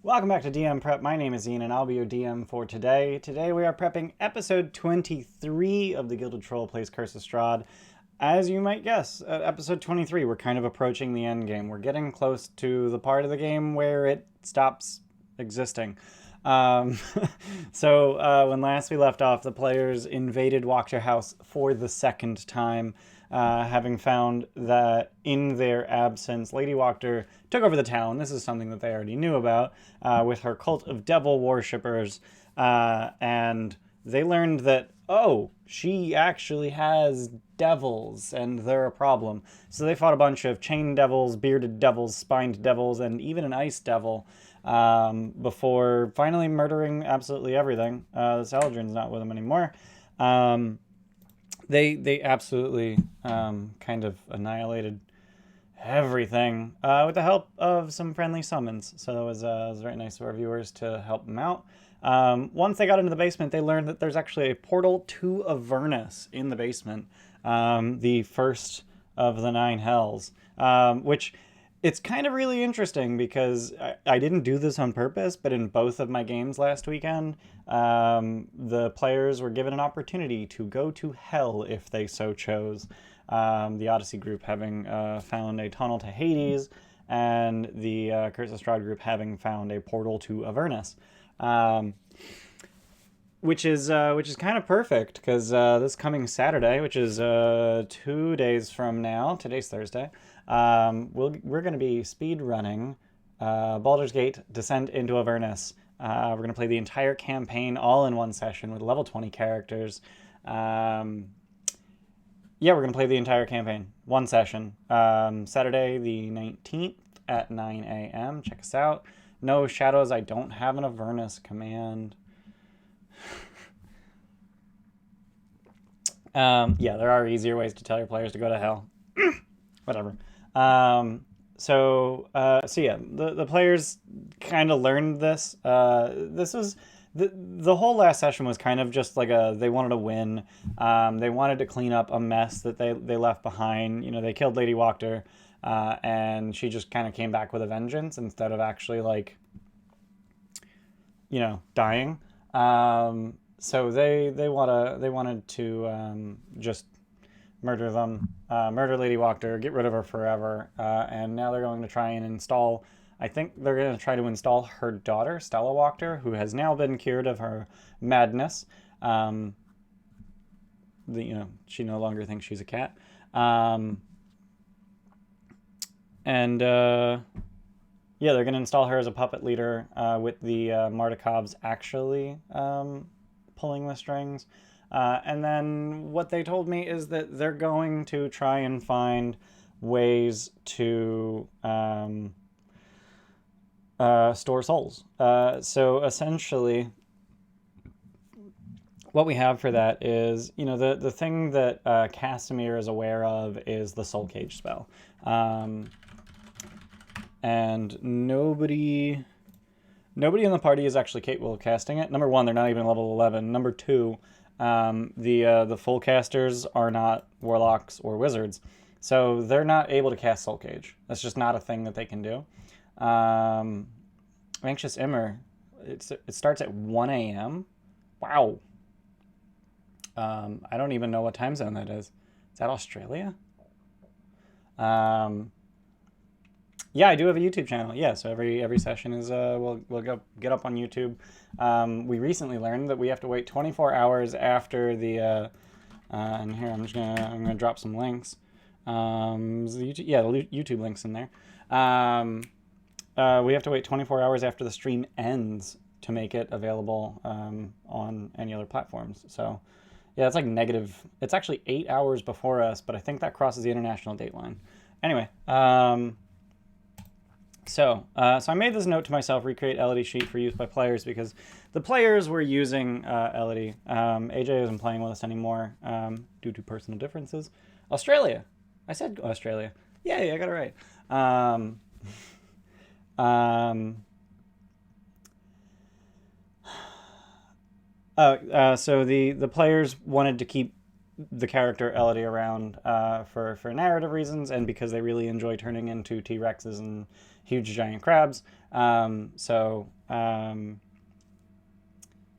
Welcome back to DM Prep. My name is Ian and I'll be your DM for today. Today we are prepping episode 23 of the Gilded Troll Plays Curse of Strahd. As you might guess, at episode 23 we're kind of approaching the end game. We're getting close to the part of the game where it stops existing. When last we left off, the players invaded Wachter House for the second time, having found that in their absence, Lady Wachter took over the town. This is something that they already knew about, with her cult of devil worshippers, and they learned that, oh, she actually has devils, and they're a problem. So they fought a bunch of chained devils, bearded devils, spined devils, and even an ice devil, before finally murdering absolutely everything. The Saladrin's not with them anymore. They absolutely kind of annihilated everything with the help of some friendly summons. So it was very nice of our viewers to help them out. Once they got into the basement, they learned that there's actually a portal to Avernus in the basement, the first of the 9 hells, which it's kind of really interesting because I didn't do this on purpose, but in both of my games last weekend, the players were given an opportunity to go to hell if they so chose. The Odyssey group having found a tunnel to Hades, and the Curse of Strahd group having found a portal to Avernus. Which is kind of perfect because this coming Saturday, which is 2 days from now, today's Thursday, we're going to be speed running Baldur's Gate Descent into Avernus. We're going to play the entire campaign all in one session with level 20 characters. We're going to play the entire campaign, one session. Saturday the 19th at 9 a.m. Check us out. No shadows. I don't have an Avernus command. There are easier ways to tell your players to go to hell. Whatever. The players kind of learned this. This was the whole last session was kind of just like they wanted to win. They wanted to clean up a mess that they left behind. You know, they killed Lady Wachter, and she just kind of came back with a vengeance instead of actually dying. So they wanted to just murder them, murder Lady Wachter, get rid of her forever, and now they're going to try and install. I think they're going to try to install her daughter, Stella Wachter, who has now been cured of her madness. She no longer thinks she's a cat, they're going to install her as a puppet leader, with the Mardikovs actually pulling the strings. And then what they told me is that they're going to try and find ways to store souls. So essentially, what we have for that is, the thing that Casimir is aware of is the Soul Cage spell. And nobody in the party is actually capable of casting it. Number one, they're not even level 11. Number two, the full casters are not warlocks or wizards, so they're not able to cast Soul Cage. That's just not a thing that they can do. Anxious Immer, it starts at 1 a.m. Wow. I don't even know what time zone that is. Is that Australia? I do have a YouTube channel. Yeah, so every session is we'll go get up on YouTube. We recently learned that we have to wait 24 hours after the and here I'm gonna drop some links. The YouTube links in there. We have to wait 24 hours after the stream ends to make it available on any other platforms. So yeah, it's like negative. It's actually 8 hours before us, but I think that crosses the international date line. Anyway. So I made this note to myself: recreate Elodie sheet for use by players, because the players were using Elodie. AJ isn't playing with us anymore due to personal differences. Australia. I said Australia. Yay, I got it right. So the players wanted to keep the character Elodie around for narrative reasons, and because they really enjoy turning into T-Rexes and huge giant crabs. So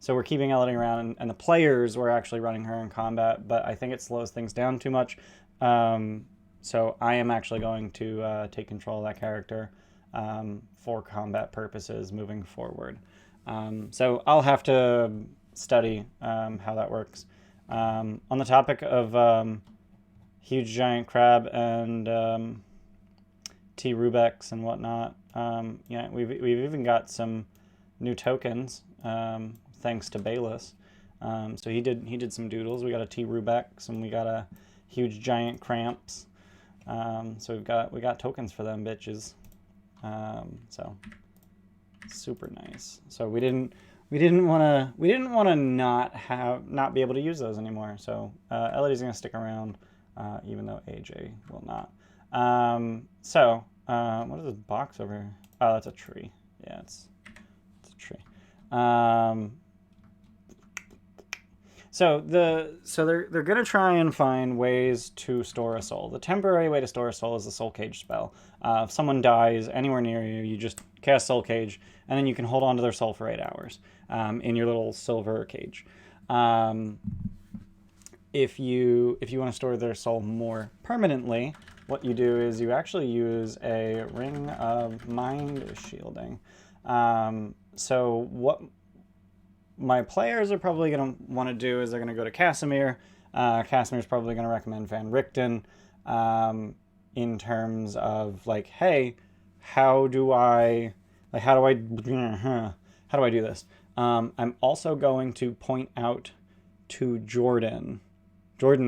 we're keeping Elodie around, and the players were actually running her in combat, but I think it slows things down too much. So I am actually going to take control of that character for combat purposes moving forward. So I'll have to study how that works. On the topic of huge giant crab and T. rubex and whatnot, yeah, we've even got some new tokens. Thanks to Bayless. So he did some doodles. We got a T. rubex and we got a huge giant cramps. So we got tokens for them bitches. So super nice. So we didn't want to not be able to use those anymore. So Elodie's gonna stick around, even though AJ will not. What is this box over here? Oh, that's a tree. Yeah, it's a tree. So they're gonna try and find ways to store a soul. The temporary way to store a soul is the soul cage spell. If someone dies anywhere near you, you just cast soul cage, and then you can hold on to their soul for 8 hours in your little silver cage. If you want to store their soul more permanently, what you do is you actually use a ring of mind shielding. So what my players are probably going to want to do is they're going to go to Casimir. Casimir's probably going to recommend Van Richting in terms of like, hey, how do I do this? I'm also going to point out to Jordan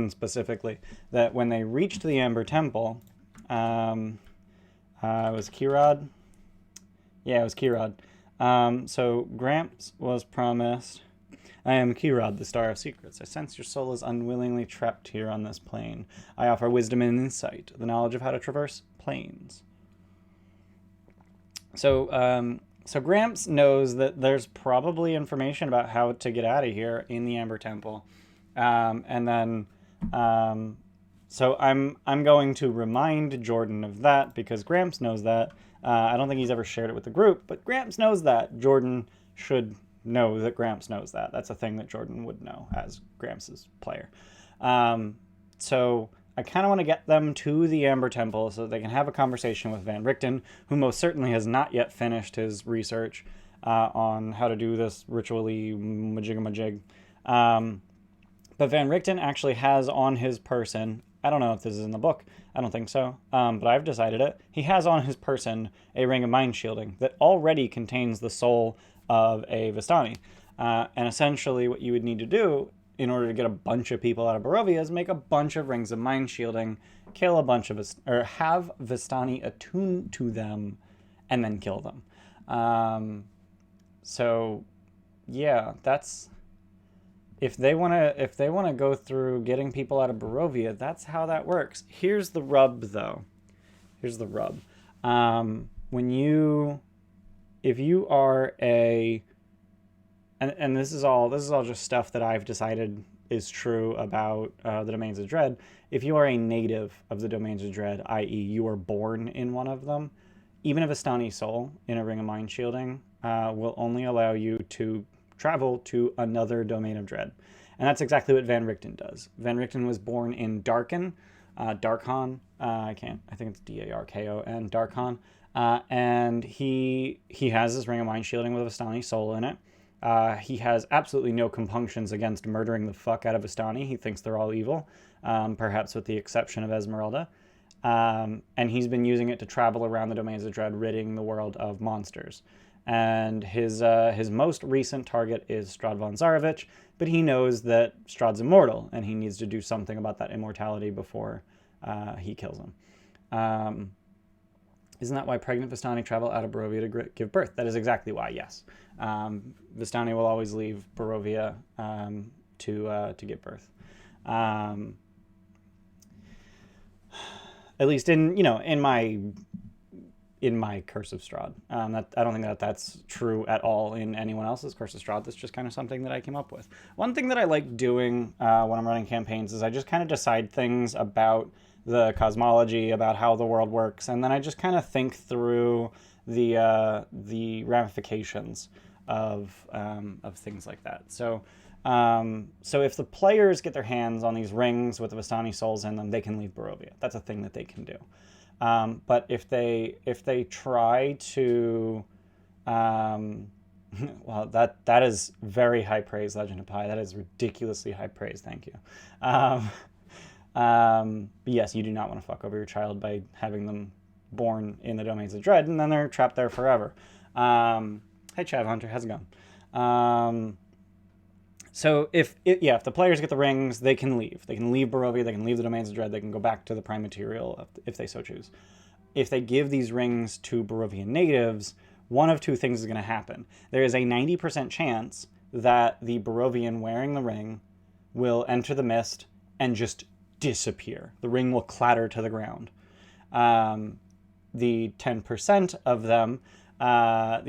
specifically, that when they reached the Amber Temple, it was Kirod? Yeah, it was Kirod. So Gramps was promised, I am Kirod, the Star of Secrets. I sense your soul is unwillingly trapped here on this plane. I offer wisdom and insight, the knowledge of how to traverse planes. So Gramps knows that there's probably information about how to get out of here in the Amber Temple. So I'm going to remind Jordan of that because Gramps knows that. I don't think he's ever shared it with the group, but Gramps knows that. Jordan should know that Gramps knows that. That's a thing that Jordan would know as Gramps' player. So I kind of want to get them to the Amber Temple so that they can have a conversation with Van Richting, who most certainly has not yet finished his research on how to do this ritually majig-a-majig. But Van Richting actually has on his person, I don't know if this is in the book, I don't think so, but I've decided it. He has on his person a ring of mind shielding that already contains the soul of a Vistani. And essentially what you would need to do in order to get a bunch of people out of Barovia is make a bunch of rings of mind shielding, kill a bunch of or have Vistani attuned to them, and then kill them. So yeah, that's... If they want to go through getting people out of Barovia, that's how that works. Here's the rub, though. Here's the rub. If you are a, and this is all just stuff that I've decided is true about the Domains of Dread. If you are a native of the Domains of Dread, i.e., you were born in one of them, even a Vistani soul in a Ring of Mind Shielding will only allow you to travel to another Domain of Dread. And that's exactly what Van Richting does. Van Richting was born in Darkon, Darkon, I think it's D-A-R-K-O-N, Darkon, and he has this Ring of Mind Shielding with a Vistani soul in it. He has absolutely no compunctions against murdering the fuck out of Vistani. He thinks they're all evil, perhaps with the exception of Esmeralda. And he's been using it to travel around the Domains of Dread, ridding the world of monsters. And his most recent target is Strahd von Zarovich, but he knows that Strahd's immortal, and he needs to do something about that immortality before he kills him. Isn't that why pregnant Vistani travel out of Barovia to give birth? That is exactly why, yes. Vistani will always leave Barovia to give birth. At least in my Curse of Strahd. I don't think that's true at all in anyone else's Curse of Strahd. That's just kind of something that I came up with. One thing that I like doing when I'm running campaigns is I just kind of decide things about the cosmology, about how the world works, and then I just kind of think through the ramifications of things like that. So so if the players get their hands on these rings with the Vistani souls in them, they can leave Barovia. That's a thing that they can do. But if they try to, well, that is very high praise, Legend of Pi. That is ridiculously high praise. Thank you. But yes, you do not want to fuck over your child by having them born in the domains of dread, and then they're trapped there forever. Hey, Chav Hunter, how's it going? So if the players get the rings, they can leave. They can leave Barovia, they can leave the domains of dread, they can go back to the prime material if they so choose. If they give these rings to Barovian natives, one of two things is going to happen. There is a 90% chance that the Barovian wearing the ring will enter the mist and just disappear. The ring will clatter to the ground. The 10% of them, the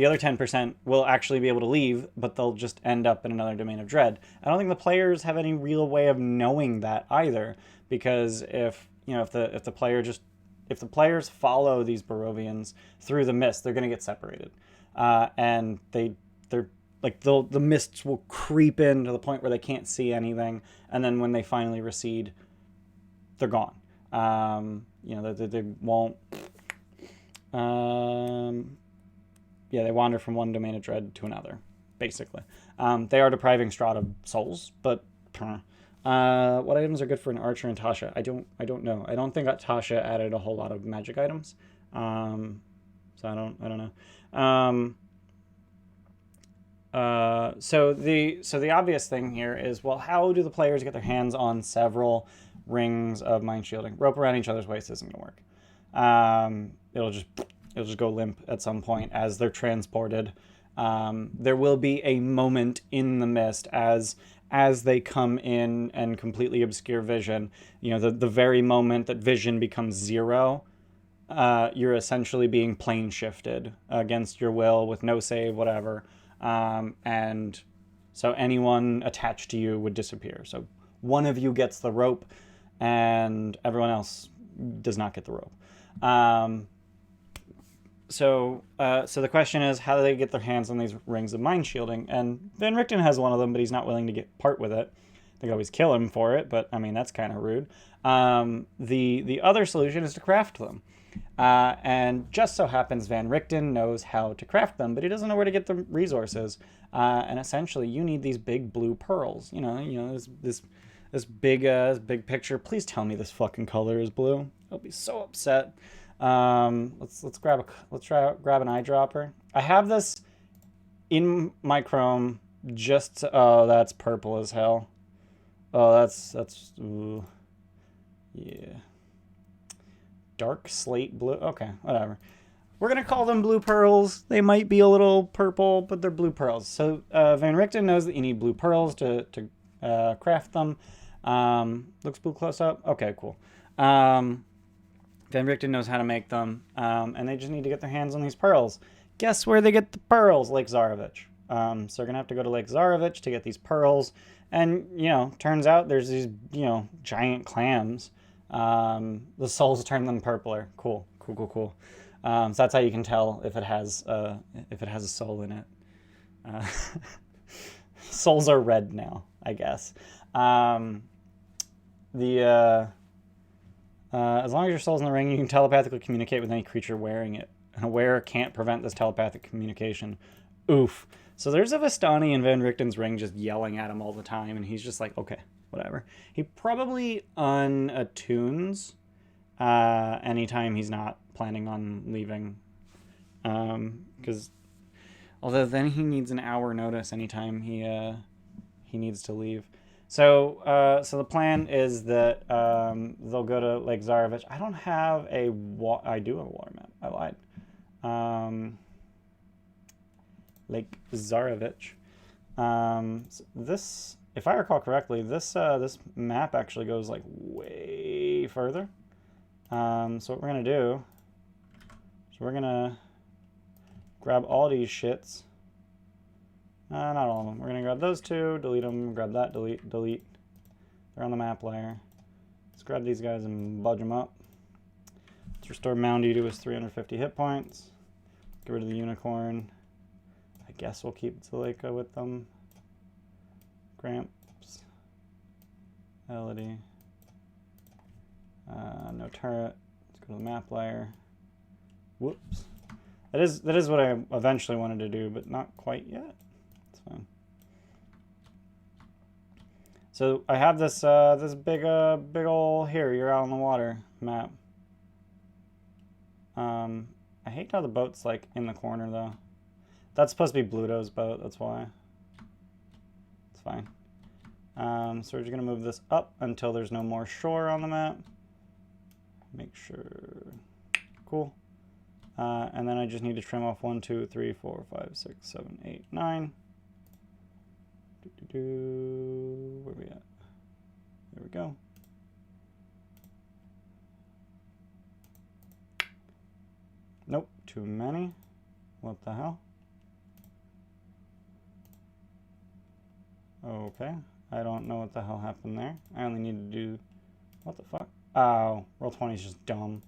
other 10% will actually be able to leave, but they'll just end up in another domain of dread. I don't think the players have any real way of knowing that either, because if the players follow these Barovians through the mist, they're going to get separated, and they're like the mists will creep in to the point where they can't see anything, and then when they finally recede, they're gone. They won't. They wander from one domain of dread to another, basically. They are depriving Strahd of souls, but what items are good for an archer and Tasha? I don't know. I don't think Tasha added a whole lot of magic items, so I don't know. So the obvious thing here is, well, how do the players get their hands on several rings of mind shielding? Rope around each other's waist isn't gonna work. It'll just go limp at some point as they're transported. There will be a moment in the mist as they come in and completely obscure vision. The very moment that vision becomes zero, you're essentially being plane shifted against your will with no save, whatever. And so anyone attached to you would disappear. So one of you gets the rope and everyone else does not get the rope. So the question is, how do they get their hands on these rings of mind shielding? And Van Richten has one of them, but he's not willing to get part with it. They could always kill him for it, but I mean, that's kind of rude. The other solution is to craft them. And just so happens Van Richten knows how to craft them, but he doesn't know where to get the resources. And essentially, you need these big blue pearls. This big picture. Please tell me this fucking color is blue. I'll be so upset. Let's grab an eyedropper. I have this in my Chrome. That's purple as hell. Oh, that's ooh. Yeah. Dark slate blue. Okay, whatever. We're going to call them blue pearls. They might be a little purple, but they're blue pearls. So Van Richten knows that you need blue pearls to craft them. Looks blue close up? Okay, cool. Van Richten knows how to make them, and they just need to get their hands on these pearls. Guess where they get the pearls? Lake Zarovich. So they're going to have to go to Lake Zarovich to get these pearls. And, turns out there's these, giant clams. The souls turn them purpler. Cool. So that's how you can tell if it has a soul in it. Souls are red now, I guess. As long as your soul's in the ring, you can telepathically communicate with any creature wearing it. And a wearer can't prevent this telepathic communication. Oof. So there's a Vistani in Van Richten's ring just yelling at him all the time, and he's just like, okay, whatever. He probably unattunes anytime he's not planning on leaving. Because although then he needs an hour notice anytime he needs to leave. So the plan is that they'll go to Lake Zarovich. I don't have I do have a water map. I lied. Lake Zarovich. So this, if I recall correctly, this map actually goes like way further. So what we're gonna do is we're gonna grab all these shits. Not all of them. We're gonna grab those two, delete them, grab that, delete. They're on the map layer. Let's grab these guys and budge them up. Let's restore Moundy to his 350 hit points. Get rid of the unicorn. I guess we'll keep Zuleika with them. Gramps. Elodie. No turret. Let's go to the map layer. Whoops. That is what I eventually wanted to do, but not quite yet. It's fine. So I have this this big ol' here, you're out on the water map. I hate how the boat's like in the corner though. That's supposed to be Bluto's boat, that's why. It's fine. So we're just gonna move this up until there's no more shore on the map. Make sure, cool. And then I just need to trim off 1, 2, 3, 4, 5, 6, 7, 8, 9. Where are we at? There we go. Nope, too many. What the hell? Okay, I don't know what the hell happened there. I only need to do, what the fuck? Oh, roll 20 is just dumb.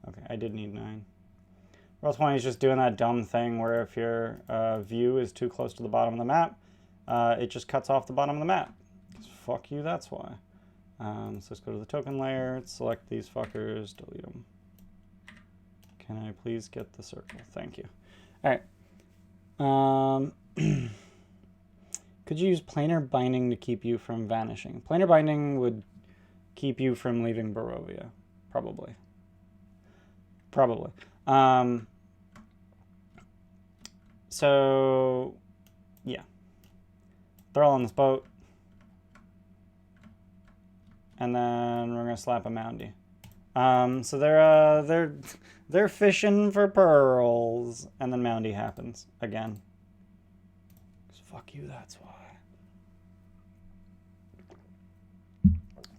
Okay, I did need 9. Roll 20 is just doing that dumb thing where if your view is too close to the bottom of the map, it just cuts off the bottom of the map. Fuck you, that's why. So let's go to the token layer, select these fuckers, delete them. Can I please get the circle? Thank you. All right. Could you use planar binding to keep you from vanishing? Planar binding would keep you from leaving Barovia. Probably. Probably. So, yeah. They're all on this boat. And then we're gonna slap a Moundy. So they're fishing for pearls, and then Moundy happens again. 'Cause fuck you, that's why.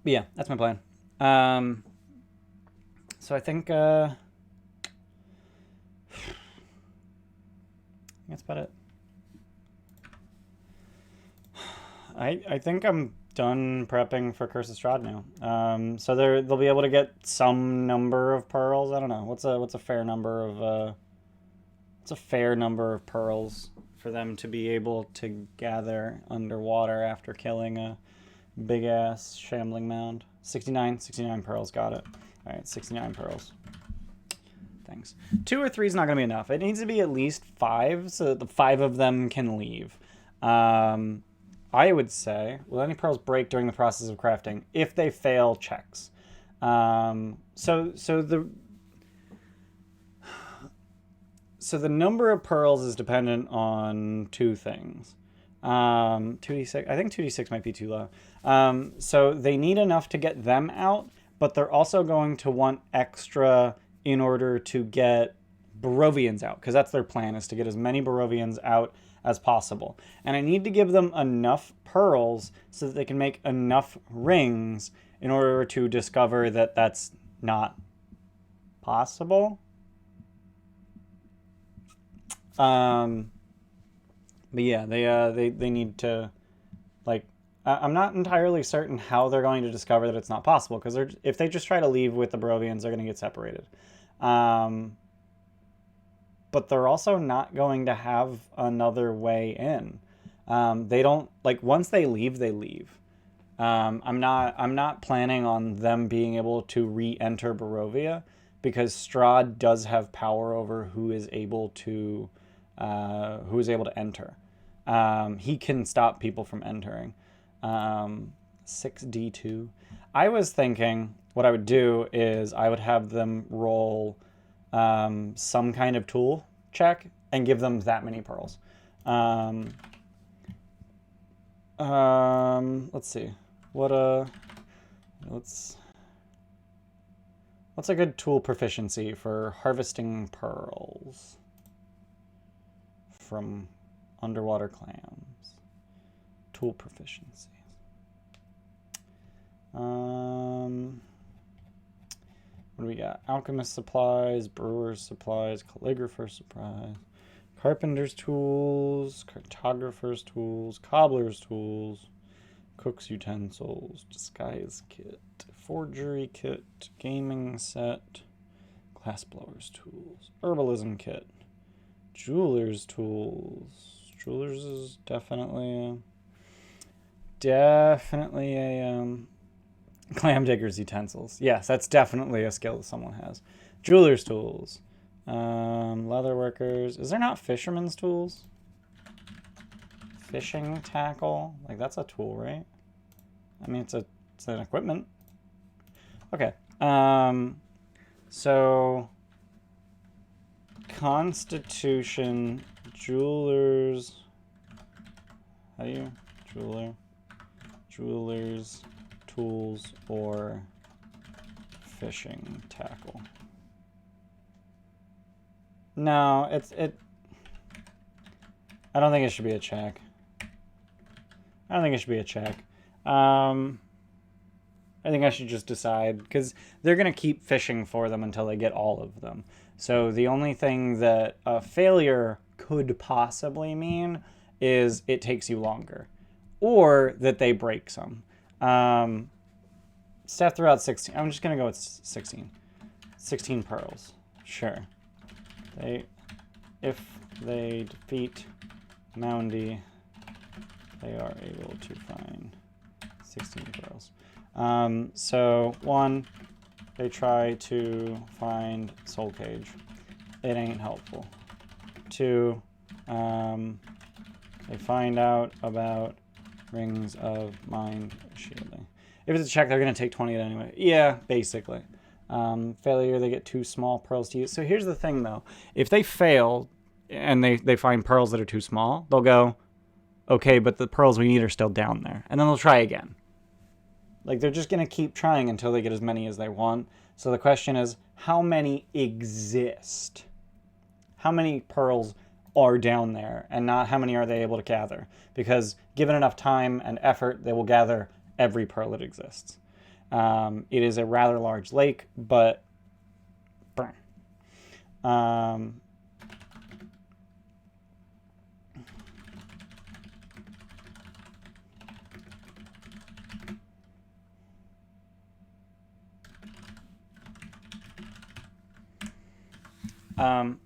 But yeah, that's my plan. So I think that's about it. I think I'm done prepping for Curse of Strahd now. So they'll be able to get some number of pearls. I don't know. What's a fair number of pearls for them to be able to gather underwater after killing a big ass shambling mound? 69 pearls, got it. All right, 69 pearls. Thanks. 2 or 3 is not going to be enough. It needs to be at least 5 so that the 5 of them can leave. I would say, will any pearls break during the process of crafting? If they fail checks. So the number of pearls is dependent on 2 things. 2d6. I think 2d6 might be too low. So they need enough to get them out, but they're also going to want extra in order to get Barovians out, because that's their plan, is to get as many Barovians out as possible. And I need to give them enough pearls so that they can make enough rings in order to discover that that's not possible. But yeah, they need to, like, I'm not entirely certain how they're going to discover that it's not possible, because if they just try to leave with the Barovians, they're going to get separated. But they're also not going to have another way in. They don't, like, once they leave, they leave. I'm not planning on them being able to re-enter Barovia, because Strahd does have power over who is able to enter. He can stop people from entering. 6d2. I was thinking what I would do is I would have them roll some kind of tool check and give them that many pearls. Let's see. What's a good tool proficiency for harvesting pearls from underwater clams? Tool proficiency. What do we got? Alchemist supplies, brewer's supplies, calligrapher's supplies, carpenter's tools, cartographer's tools, cobbler's tools, cook's utensils, disguise kit, forgery kit, gaming set, glassblower's tools, herbalism kit, jeweler's tools. Jeweler's is definitely a clam digger's utensils. Yes, that's definitely a skill that someone has. Jeweler's tools, leather workers. Is there not fisherman's tools? Fishing tackle, like that's a tool, right? I mean, it's an equipment. Okay. So Constitution, jewelers. How do you jeweler's tools or fishing tackle? No, I don't think it should be a check. I think I should just decide, because they're going to keep fishing for them until they get all of them. So the only thing that a failure could possibly mean is it takes you longer, or that they break some. Staff throughout 16. I'm just going to go with 16. 16 pearls. Sure. If they defeat Moundy, they are able to find 16 pearls. So 1, they try to find Soul Cage. It ain't helpful. 2, they find out about Rings of Mind Shielding. If it's a check, they're going to take 20 anyway. Yeah, basically. Failure, they get 2 small pearls to use. So here's the thing, though. If they fail and they find pearls that are too small, they'll go, okay, but the pearls we need are still down there. And then they'll try again. Like, they're just going to keep trying until they get as many as they want. So the question is, how many exist? How many pearls are down there, and not how many are they able to gather? Because given enough time and effort, they will gather every pearl that exists. It is a rather large lake, but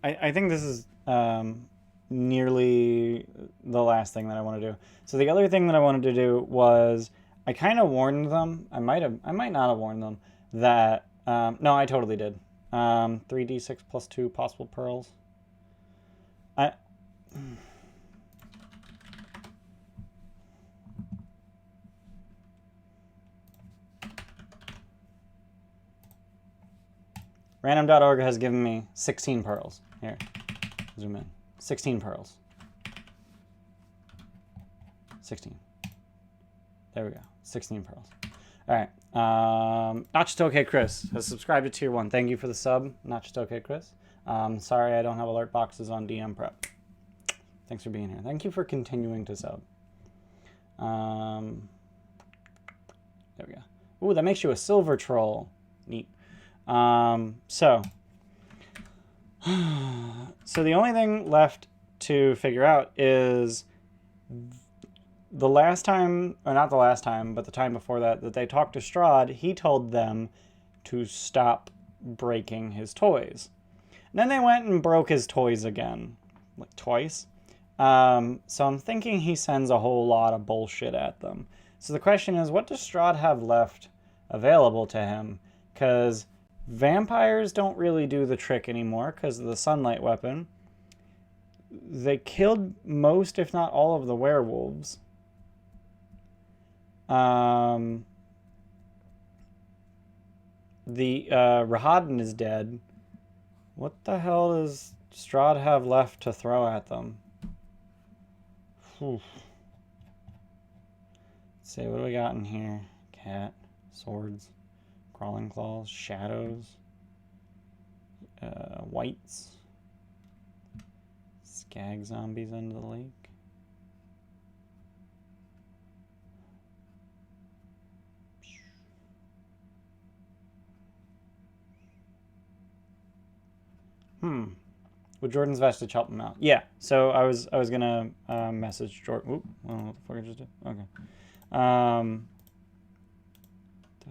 I think this is nearly the last thing that I want to do. So the other thing that I wanted to do was, I kind of warned them. I might not have warned them that. No, I totally did. 3d6 plus 2 possible pearls. Random.org has given me 16 pearls. Here, zoom in. 16 pearls. 16. There we go. 16 pearls. All right. Not just okay, Chris has subscribed to tier 1. Thank you for the sub. Not just okay, Chris. Sorry I don't have alert boxes on DM prep. Thanks for being here. Thank you for continuing to sub. There we go. Ooh, that makes you a silver troll. Neat. So the only thing left to figure out is the last time, or not the last time, but the time before that they talked to Strahd, he told them to stop breaking his toys. And then they went and broke his toys again, like twice. So I'm thinking he sends a whole lot of bullshit at them. So the question is, what does Strahd have left available to him? Because vampires don't really do the trick anymore because of the sunlight weapon. They killed most, if not all, of the werewolves. The Rahadin is dead. What the hell does Strahd have left to throw at them? Whew. Let's see, what do we got in here? Cat, swords, crawling claws, shadows, whites, skag zombies under the lake. Would Jordan's vestige help him out? Yeah. So I was gonna message Jordan. Oop, I don't know what the fuck I just did. Okay. Did I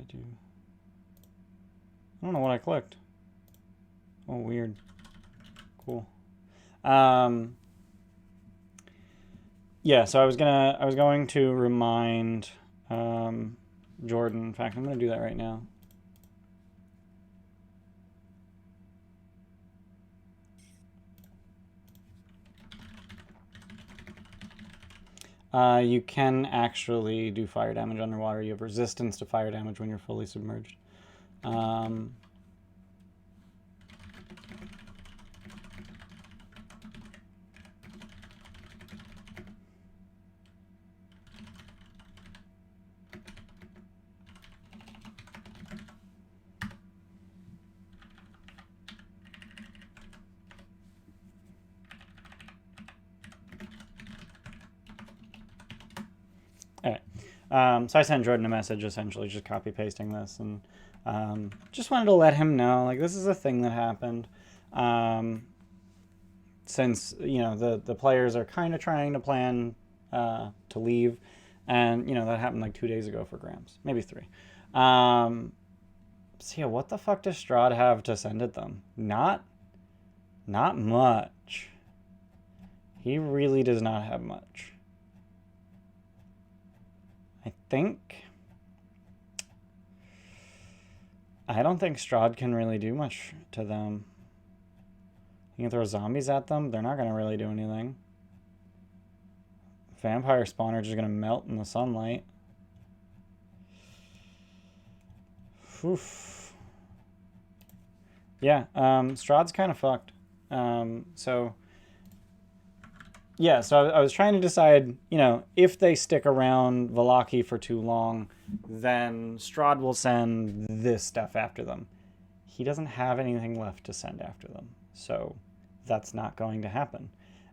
do? I don't know what I clicked. Oh, weird. Cool. Yeah, so I was going to remind Jordan. In fact, I'm gonna do that right now. You can actually do fire damage underwater. You have resistance to fire damage when you're fully submerged. All right. So I sent Jordan a message, essentially just copy pasting this, and just wanted to let him know, like, this is a thing that happened. Since the players are kind of trying to plan to leave, and that happened like 2 days ago for Gramps, maybe 3. So yeah, what the fuck does Strahd have to send at them? Not much. He really does not have much. I don't think Strahd can really do much to them. You can throw zombies at them. They're not going to really do anything. Vampire spawners are just going to melt in the sunlight. Oof. Yeah, Strahd's kind of fucked. So I was trying to decide, if they stick around Vallaki for too long, then Strahd will send this stuff after them. He doesn't have anything left to send after them, so that's not going to happen.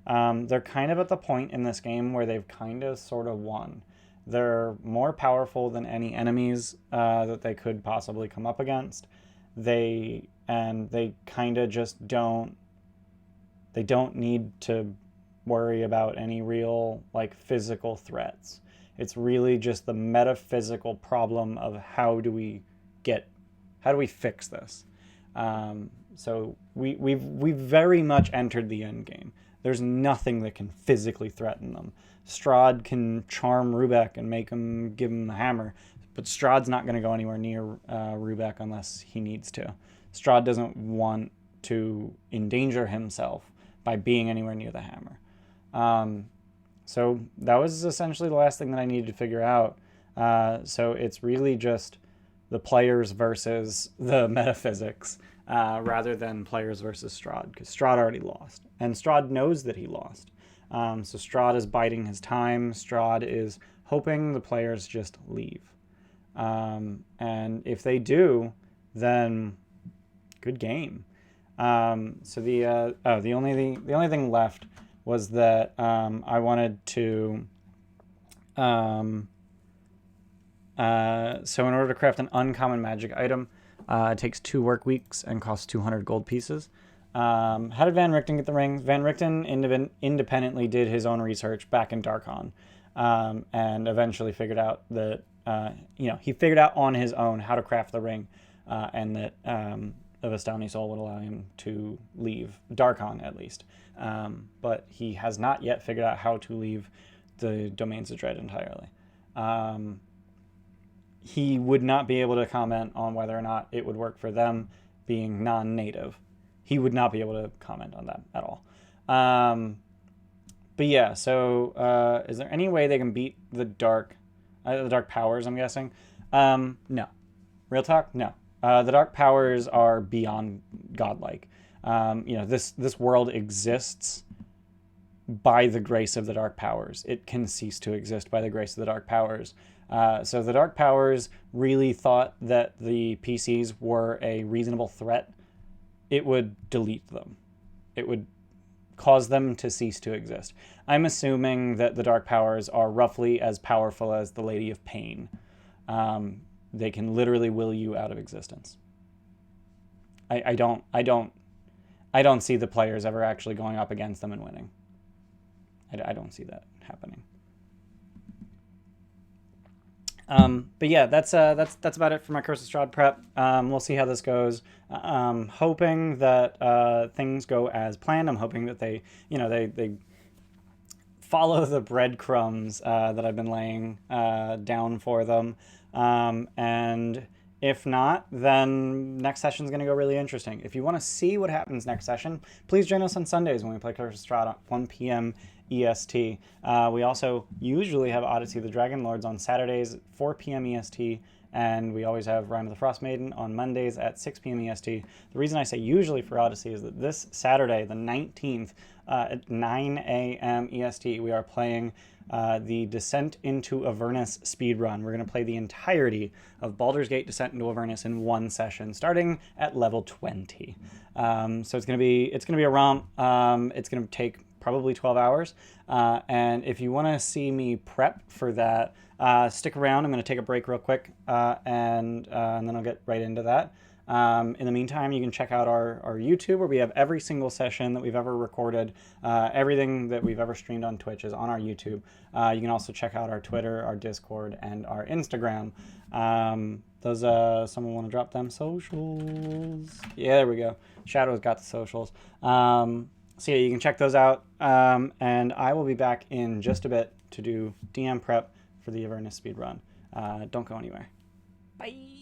They're kind of at the point in this game where they've kind of sort of won. They're more powerful than any enemies that they could possibly come up against. They kind of just don't need to worry about any real physical threats. It's really just the metaphysical problem of how do we fix this. So we've very much entered the end game. There's nothing that can physically threaten them. Strahd can charm Rubek and give him the hammer, but Strahd's not going to go anywhere near Rubek unless he needs to. Strahd doesn't want to endanger himself by being anywhere near the hammer. So that was essentially the last thing that I needed to figure out. So it's really just the players versus the metaphysics, rather than players versus Strahd, because Strahd already lost, and Strahd knows that he lost. So Strahd is biding his time. Strahd is hoping the players just leave. And if they do, then good game. So the only thing left was that I wanted to. So in order to craft an uncommon magic item, it takes 2 work weeks and costs 200 gold pieces. How did Van Richting get the rings? Van Richting independently did his own research back in Darkon, and eventually figured out that he figured out on his own how to craft the ring, and that the Vistani Soul would allow him to leave Darkon at least. But he has not yet figured out how to leave the Domains of Dread entirely. He would not be able to comment on whether or not it would work for them being non-native. He would not be able to comment on that at all. But yeah, so is there any way they can beat the dark powers, I'm guessing? No. Real talk? No. The dark powers are beyond godlike. This world exists by the grace of the dark powers. It can cease to exist by the grace of the dark powers. So the dark powers really thought that the PCs were a reasonable threat. It would delete them. It would cause them to cease to exist. I'm assuming that the dark powers are roughly as powerful as the Lady of Pain. They can literally will you out of existence. I don't see the players ever actually going up against them and winning. I don't see that happening. But yeah, that's about it for my Curse of Strahd prep. We'll see how this goes. Hoping that things go as planned. I'm hoping that they follow the breadcrumbs that I've been laying down for them. And if not, then next session is going to go really interesting. If you want to see what happens next session, please join us on Sundays when we play Curse of Strahd at 1 p.m. EST. We also usually have Odyssey of the Dragon Lords on Saturdays at 4 p.m. EST, and we always have Rime of the Frost Maiden on Mondays at 6 p.m. EST. The reason I say usually for Odyssey is that this Saturday, the 19th, at 9 a.m. EST, we are playing the Descent into Avernus speedrun. We're going to play the entirety of Baldur's Gate Descent into Avernus in one session, starting at level 20. So it's going to be a romp. It's going to take probably 12 hours. And if you want to see me prep for that, stick around. I'm going to take a break real quick, and then I'll get right into that. In the meantime, you can check out our YouTube, where we have every single session that we've ever recorded. Everything that we've ever streamed on Twitch is on our YouTube. You can also check out our Twitter, our Discord, and our Instagram. Someone want to drop them socials? Yeah, there we go. Shadow's got the socials. So yeah, you can check those out. And I will be back in just a bit to do DM prep for the Avernus speedrun. Don't go anywhere. Bye.